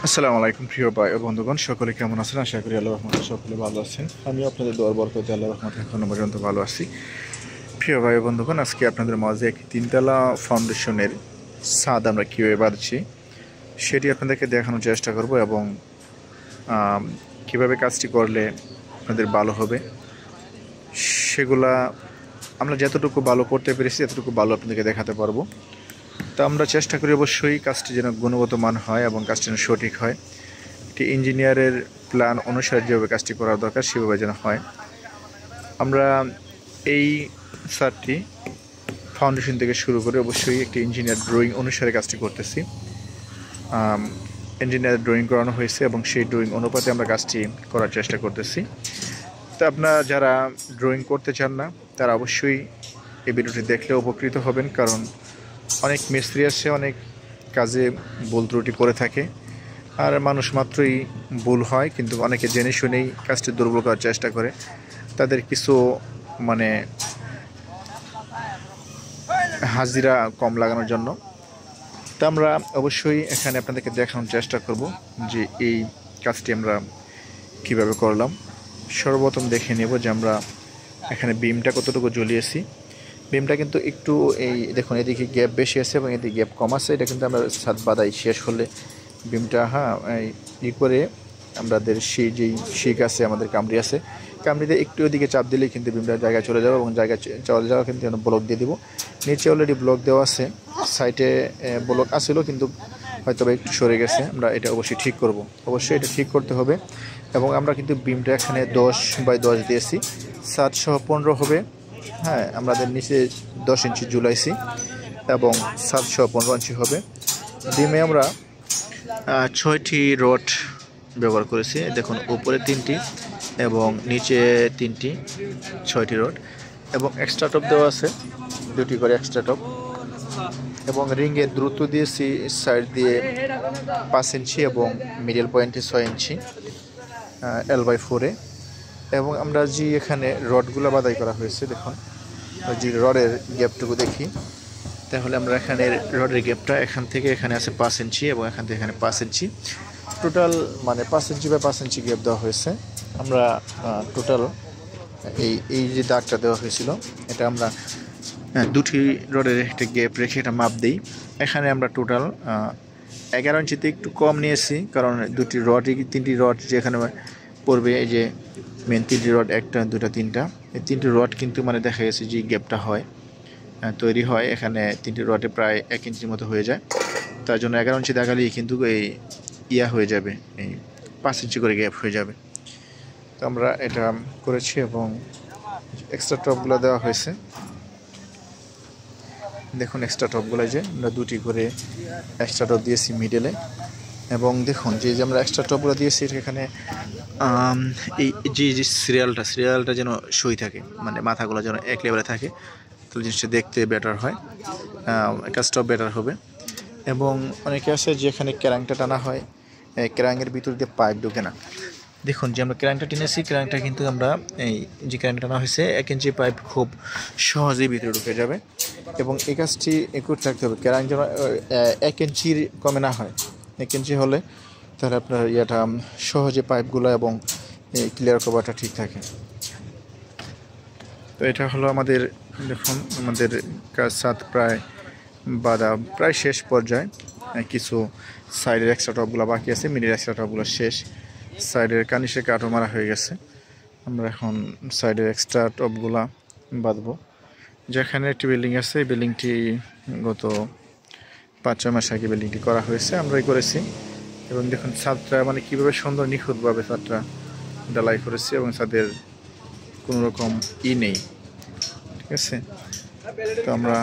আসসালামু আলাইকুম প্রিয় ভাই ও বন্ধুগণ, সকলে কেমন আছেন? আশা করি আল্লাহর রহমতে সকলে ভালো আছেন। আমিও আপনাদের দোয়ার বরকতে আল্লাহর রহমতে এখনো পর্যন্ত ভালো আছি। প্রিয় ভাই ও বন্ধুগণ, আজকে আপনাদের মাঝে একটি তিনতলা ফাউন্ডেশনের ছাদ আমরা কীভাবে বাঁধছি সেটি আপনাদেরকে দেখানোর চেষ্টা করব এবং কিভাবে কাজটি করলে আপনাদের ভালো হবে সেগুলা আমরা যতটুকু ভালো করতে পেরেছি ততটুকু ভালো আপনাদেরকে দেখাতে পারবো। তো আমরা চেষ্টা করি অবশ্যই কাজটি যেন গুণগত মান হয় এবং কাজটি যেন সঠিক হয়। একটি ইঞ্জিনিয়ারের প্ল্যান অনুসারে যেভাবে কাজটি করা দরকার সেভাবে যেন হয়। আমরা এই ছাদটি ফাউন্ডেশন থেকে শুরু করে অবশ্যই একটি ইঞ্জিনিয়ার ড্রয়িং অনুসারে কাজটি করতেছি। ইঞ্জিনিয়ার ড্রয়িং করানো হয়েছে এবং সেই ড্রয়িং অনুপাতে আমরা কাজটি করার চেষ্টা করতেছি। তো আপনারা যারা ড্রয়িং করতে চান না তারা অবশ্যই এই ভিডিওটি দেখলে উপকৃত হবেন, কারণ অনেক মিস্ত্রি আছে অনেক কাজে ভুল ত্রুটি করে থাকে, আর মানুষ মাত্রই ভুল হয়, কিন্তু অনেকে জেনে শুনেই কাজটি দুর্বল করার চেষ্টা করে তাদের কিছু হাজিরা কম লাগানোর জন্য। তা আমরা অবশ্যই এখানে আপনাদেরকে দেখানোর চেষ্টা করব যে এই কাজটি আমরা কিভাবে করলাম। সর্বপ্রথম দেখে নেব যে আমরা এখানে বিমটা কতটুকু জ্বলিয়েছি। বিমটা কিন্তু একটু এই দেখুন, এদিকে গ্যাপ বেশি আছে এবং এদিকে গ্যাপ কম আছে। এটা কিন্তু আমরা ছাদ বাঁধাই শেষ হলে বিমটা করে আমাদের সেই যেই শিক আছে, আমাদের কামড়ি আছে, কামড়িতে একটু ওদিকে চাপ দিলেই কিন্তু বিমটা জায়গায় চলে যাবে এবং জায়গায় চলে যাওয়া কিন্তু ব্লক দিয়ে দিব। নিচে অলরেডি ব্লক দেওয়া আছে, সাইডে ব্লক আসছিল কিন্তু হয়তো একটু সরে গেছে। আমরা এটা অবশ্যই ঠিক করব, অবশ্যই এটা ঠিক করতে হবে। এবং আমরা কিন্তু বিমটা এখানে 10x10 দিয়েছি, 715 হবে। আমাদের নিচে 10 ইঞ্চি ঝুলাইছি এবং 715 ইঞ্চি হবে। ডিমে আমরা 6টি রড ব্যবহার করেছি। দেখুন, উপরে 3টি এবং নিচে 3টি, 6টি রড এবং এক্সট্রা টপ দেওয়া আছে 2টি করে এক্সট্রা টপ। এবং রিংয়ের দ্রুত দিয়েছি সাইড দিয়ে 5 ইঞ্চি এবং মিডল পয়েন্টে 6 ইঞ্চি L/4-এ। এবং আমরা যে এখানে রডগুলো বাদাই করা হয়েছে, দেখুন যে রডের গ্যাপটুকু দেখি, তাহলে আমরা এখানে রডের গ্যাপটা এখান থেকে এখানে আছে 5 ইঞ্চি এবং এখান থেকে এখানে 5 ইঞ্চি, টোটাল 5 ইঞ্চি বা 5 ইঞ্চি গ্যাপ দেওয়া হয়েছে। আমরা টোটাল এই যে দাগটা দেওয়া হয়েছিল এটা আমরা 2টি রডের একটা গ্যাপ রেখে এটা মাপ দিই। এখানে আমরা টোটাল 11 ইঞ্চিতে একটু কম নিয়েছি, কারণ 3টি রড যেখানে পড়বে, এই যে মেন 3টি রড, 1টা 2টা 3টা, এই 3টি রড কিন্তু দেখা গেছে যে গ্যাপটা তৈরি হয় এখানে 3টি রডে প্রায় 1 ইঞ্চির মতো হয়ে যায়। তার জন্য 11 ইঞ্চি দেখালেই কিন্তু এই হয়ে যাবে, এই 5 ইঞ্চি করে গ্যাপ হয়ে যাবে। তো আমরা এটা করেছি এবং এক্সট্রা টপগুলো দেওয়া হয়েছে। দেখুন এক্সট্রা টপগুলো যে আমরা 2টি করে এক্সট্রা টপ দিয়েছি মিডলে। এবং দেখুন যে আমরা এক্সট্রা টপগুলো দিয়েছি এখানে এই যে সিরিয়ালটা যেন সই থাকে, মাথাগুলো যেন এক লেভেলে থাকে, তাহলে জিনিসটা দেখতে বেটার হয়, কাজটাও বেটার হবে। এবং অনেকে আছে যে এখানে ক্যারাংটা টানা হয়, ক্যারাংয়ের ভিতর দিয়ে পাইপ ঢোকে না। দেখুন যে আমরা ক্যারাংটা টেনেছি, ক্যারাংটা কিন্তু আমরা এই যে ক্যারাংটা টানা হয়েছে 1 ইঞ্চি পাইপ খুব সহজেই ভিতরে ঢুকে যাবে। এবং এই কাজটি করতে থাকতে হবে, ক্যারাং যেন 1 ইঞ্চির কমে না হয়। 1 ইঞ্চি হলে তাহলে আপনার সহজে পাইপগুলো এবং ক্লিয়ার কভারটা ঠিক থাকে। তো এটা হলো আমাদের, দেখুন আমাদের কাজ ছাদ প্রায় বাঁধা প্রায় শেষ পর্যায়ে। কিছু সাইডের এক্সট্রা টপগুলো বাকি আছে, মিডিল এক্সট্রা টপগুলো শেষ, সাইডের কানিশে কাঠও মারা হয়ে গেছে। আমরা এখন সাইডের এক্সট্রা টপগুলা বাঁধবো। যেখানে একটি বিল্ডিং আছে, এই বিল্ডিংটি গত 5-6 মাস আগে বিল্ডিংটি করা হয়েছে, আমরাই করেছি। এবং দেখুন ছাদটা কীভাবে সুন্দর নিখুঁতভাবে ছাদটা ঢালাই করেছি এবং ছাদের কোনো রকম নেই, ঠিক আছে। তো আমরা